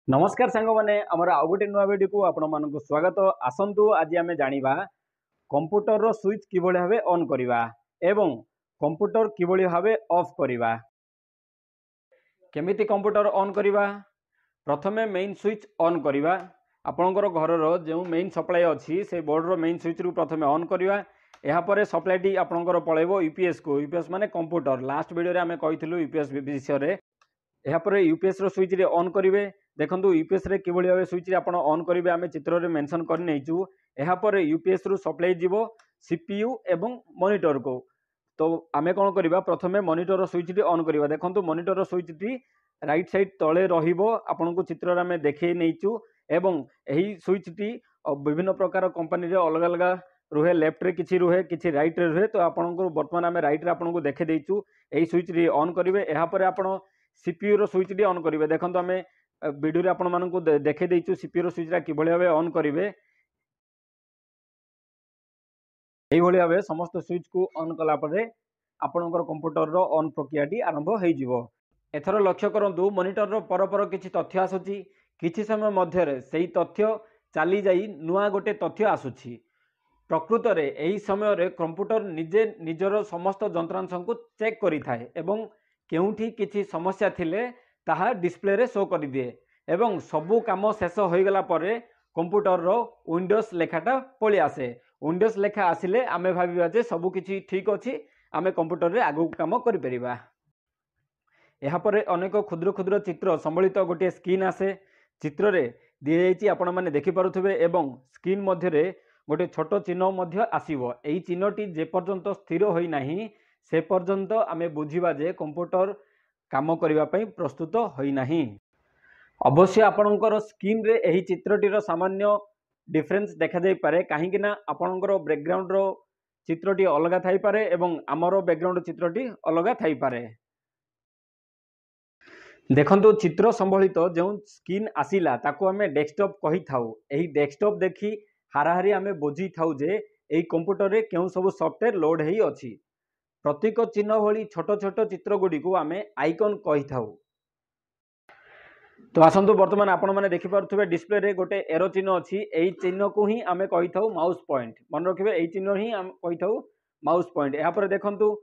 नमस्कार सांग मैंने आमर आउ गोटे नुआ वीडियो को आपण मानक स्वागत। आसतु आज आम जाना computer row switch किभली Bhave on करवा एवं कंप्यूटर किभली भावे ऑफ करवा। केमिति कंप्यूटर ऑन करवा, प्रथमे मेन स्विच ऑन करवा। आपणकर घर जो मेन सप्लाई अच्छी से बोर्ड रो मेन स्विच रु प्रथमे ऑन करवा। यापर सप्लाईटी आपणकर पलैब यूपीएस को। यूपीएस माने कंप्यूटर। लास्ट वीडियो आम कही यूपीएस विषय। यापर यूपीएस रो स्विच रे ऑन करेंगे। देखो यूपीएस रे किभली भावे स्विच रे आपण ऑन करेंगे आम चित्र रे मेंशन कर नहींचु। यापर यूपीएस रु सप्लाई जीवो सीपीयू एवं मॉनिटर को। तो आमे कौन करवा, प्रथमे मॉनिटर रो स्विच टी ऑन करवा। देखो मॉनिटर रो स्विच टी राइट साइड तले रहिबो। आपन को चित्र रे आमे देखै नहींचु एवं एही स्विच टी विभिन्न प्रकार कंपनी रे अलग अलग रुहे। लेफ्ट रे किछि रुहे, किछि राइट रे रुहे। तो आपन को वर्तमान आमे राइट रे आपन को देखै देइचु। एही स्विच री ऑन करिवे। यापर आपन सीपीयू रो स्विच टी ऑन करिवे। देखंतु आमे वीडियो रे आपण मानकु देखै देइचु सीपीयू रो स्विच रा किभली भाबे ऑन करिवे। एही भली भाबे समस्त स्विच को ऑन कला परे आपणकर कंप्यूटर रो ऑन प्रक्रियाटी आरंभ होई जिवो। एथरो लक्ष्य करंतु मॉनिटर रो पर किछि तथ्य आसुची, किछि समय मध्य रे सेही तथ्य चाली जाई नुआ गोटे तथ्य आसुची। प्रकृत रे एही समय रे कंप्यूटर निजे निजर समस्त जंत्रांश को चेक करि थाए एवं केउठी किछि समस्या थिले ताहा डिस्प्ले रे शो कर दिए एवं सबु काम शेष हो गला परे कंप्यूटर रो विंडोज लेखाटा पळि आसे। विंडोज लेखा आसिले आमे भाबिबा जे सबु किछि ठीक अछि, आमे कंप्यूटर रे आगु काम करि परिबा। यहाँ पर अनेक क्षुद्र क्षुद्र चित्र संबलित गोटे स्क्रीन आसे। चित्र रे दिए जाइछि आपण माने देखि पारुथिबे एवं स्क्रीन मध्य रे गोटे छोट चिन्ह मध्य आसीबो। एही चिन्हटी जे पर्यंत स्थिर होई नाही से पर्यंत आमे बुझिबा जे कंप्यूटर काम करिवा पई प्रस्तुत होई नाही। अवश्य आपणकर स्क्रीन रे एही चित्रटीर सामान्य डिफरेंस देखा जाई पारे, काहेकि ना आपणकर बैकग्राउंड रो चित्रटी अलग थाई पारे एवं आमरो बैकग्राउंड चित्रटी अलग थाई पारे। देखंतु चित्र संबलित जो स्क्रीन आसिला ताको आमे डेस्कटॉप कही थाउ। एही डेस्कटॉप देखी हाराहारी आमे बुझी थाउ जे एही कंप्यूटर रे केउ सब सॉफ्टवेयर लोड हेई अछि। प्रतीक चिन्ह भली छोट छोट चित्र गुडी को आमे आइकन कही थाउ। तो आसंतु वर्तमान आपण माने देखि पारुथिबे डिस्प्ले रे गोटे एरो चिन्ह अछि। एही चिन्ह को ही आमे कही थाउ माउस पॉइंट। मन रखिबे एही चिन्ह ही आमे कही थाउ माउस पॉइंट। या पर देखंतु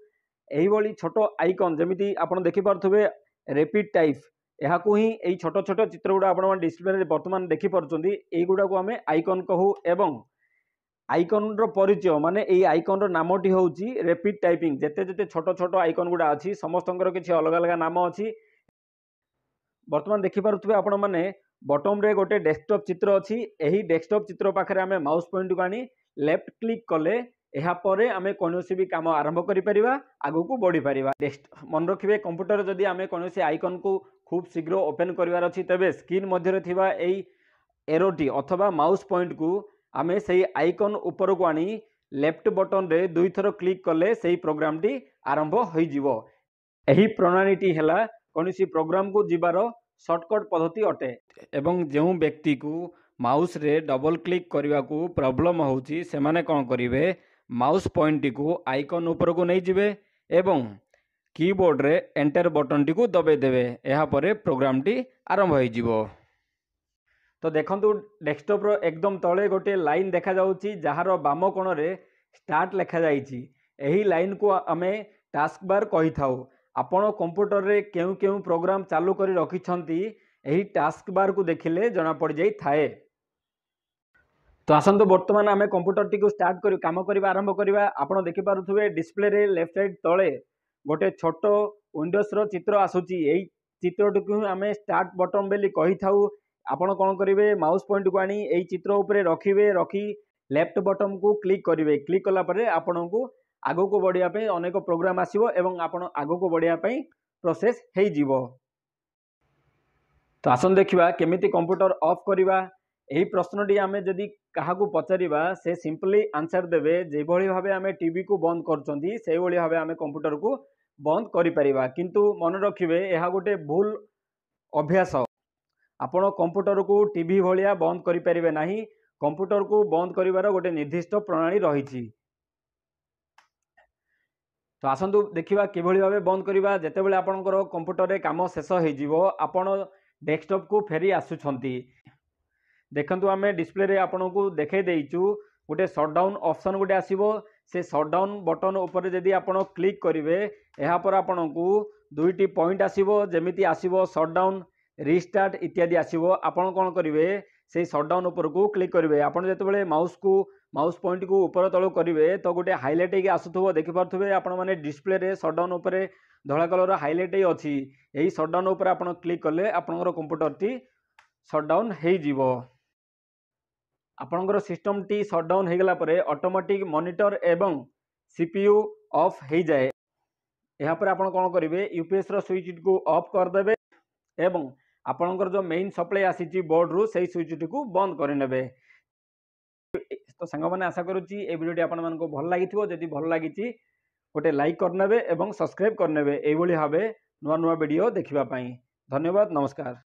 एही भली छोट आइकन जेमिति आपण देखि पारुथिबे रैपिड टाइप, यह ही यही छोट छोट चित्र गुड़ा आप डिस्प्ले रे वर्तमान देखि पारुचंदी। एही गुड़ा को आमे आइकन कहू एवं आइकन रो परिचय माने एही आइकन रो नामटी होउची रैपिड टाइपिंग। जेते जेते छोट छोट आइकन गुड़ा अछि समस्तंकर किछि अलग अलग नाम अछि। वर्तमान देखि पारुथबे आपण माने बॉटम रे गोटे डेस्कटॉप चित्र अछि। एही डेस्कटॉप चित्र पाखरे आमे माउस पॉइंट को आनी लेफ्ट क्लिक कले एहा परे आमे कोनोसी भी काम आरंभ करि परिबा, आगु को बढ़ी परिबा। मन रखिबे कंप्यूटर जदि आमे कोनोसी आइकन को खूब शीघ्र ओपन करिवार अछि तबे स्क्रीन मध्य रे थिबा एई एरोटी अथवा माउस पॉइंट को आमे सेही आइकन ऊपर को आनी लेफ्ट बटन रे दुई थर क्लिक कले सेही प्रोग्राम टी आरंभ होई जिवो। एही प्रणालीटी हैला कोनोसी प्रोग्राम को जिबार शॉर्टकट पद्धति अटे एवं जो व्यक्ति को माउस रे डबल क्लिक करने को प्रॉब्लम होउची से माने कौन करिवे, माउस पॉइंट को आइकन ऊपर को नहीं जिवे एवं कीबोर्ड रे एंटर बटन टी को दबे देवे। यहाँ पर प्रोग्राम टी आरंभ हो जिवो। तो देखंतु डेस्कटॉप रो एकदम तले गोटे लाइन देखा जाउची जहार बाम कोण रे स्टार्ट लिखा जाइची। एही लाइन को आमे टास्क बार कही थाउ। आपण कंप्यूटर रे केउ केउ प्रोग्राम चालू करी रखिछंती एही टास्क बार को देखिले जना पड़ जाई थाए। तो आसंतु वर्तमान आमे कंप्यूटर टी को स्टार्ट करी काम करबा आरंभ करबा। आपण देखि पारुथबे डिस्प्ले रे लेफ्ट साइड तळे गोटे छोट विंडोज रो चित्र आसुची। एही चित्रटी को आमे स्टार्ट बटन बेली कही थाउ। आपण कोन करिवे, माउस पॉइंट को आनी एही चित्र ऊपर रखिवे, रखी लेफ्ट बटन को क्लिक करिवे। क्लिक कला परे आपण को आगो को बढ़िया पे अनेक प्रोग्राम आसीबो एवं आपण आगो को बढ़िया पे प्रोसेस हेई जीवो। तो आसन देखिबा केमिति कंप्यूटर ऑफ करिबा। एही प्रश्नटी आमे जदि काहाकू पचारिबा से सिंपली आंसर देबे जे भली भाबे आमे टीवी को बंद करचंदी सेही भली भाबे आमे कंप्यूटर को बंद करि परिबा। किंतु मन रखिबे एहा गोटे भूल अभ्यास। आपण कंप्यूटर को टीवी भलिया बंद करि परिबे नाही। कंप्यूटर को बंद करिवार गोटे निर्दिष्ट प्रणाली रहिछि। तो आसंतु देखिबा किभली भाबे बंद करिबा। जेतेबेले आपणकर कंप्यूटर रे काम शेष होई जिवो आपण डेस्कटॉप को फेरी आसुछंती। देखंतु आमे डिस्प्ले रे आपनको देखे देइचु गोटे शटडाउन ऑप्शन गोटे आसीबो। से शटडाउन बटन ऊपर जदि आपण क्लिक करिवे एहा पर आपनको दुईटी पॉइंट आसीबो, जेमिति आसीबो शटडाउन, रिस्टार्ट इत्यादि आसीबो। आपण कोन करिवे से शटडाउन ऊपर को क्लिक करिवे। आपण जेतेबेले माउस पॉइंट को ऊपर तळ करिवे तो गोटे हाइलाइट हे आसुथबो, देखि पारथुबे आपण माने डिस्प्ले रे शटडाउन ऊपर धळा कलर हाइलाइट हे अछि। एही शटडाउन ऊपर आपण क्लिक कले आपनकर कंप्यूटर टी शटडाउन हे जिवो। आपनकर सिस्टम टी शटडाउन हे गला परे ऑटोमेटिक मॉनिटर एवं सीपीयू ऑफ हे जाए। यहाँ पर आपण कोन करिवे यूपीएस रो स्विच को ऑफ कर देबे एवं आपनकर जो मेन सप्लाई आसीची बोर्ड रु सेही स्विच को बंद कर नेबे। तो संग माने आशा करूची ए वीडियो आपण मानको भल लागिथिबो। जदि भल लागिची गोटे लाइक करनेबे एवं सब्सक्राइब करनेबे। एई भली भाबे नुवा नुवा वीडियो देखिबा पई। धन्यवाद, नमस्कार।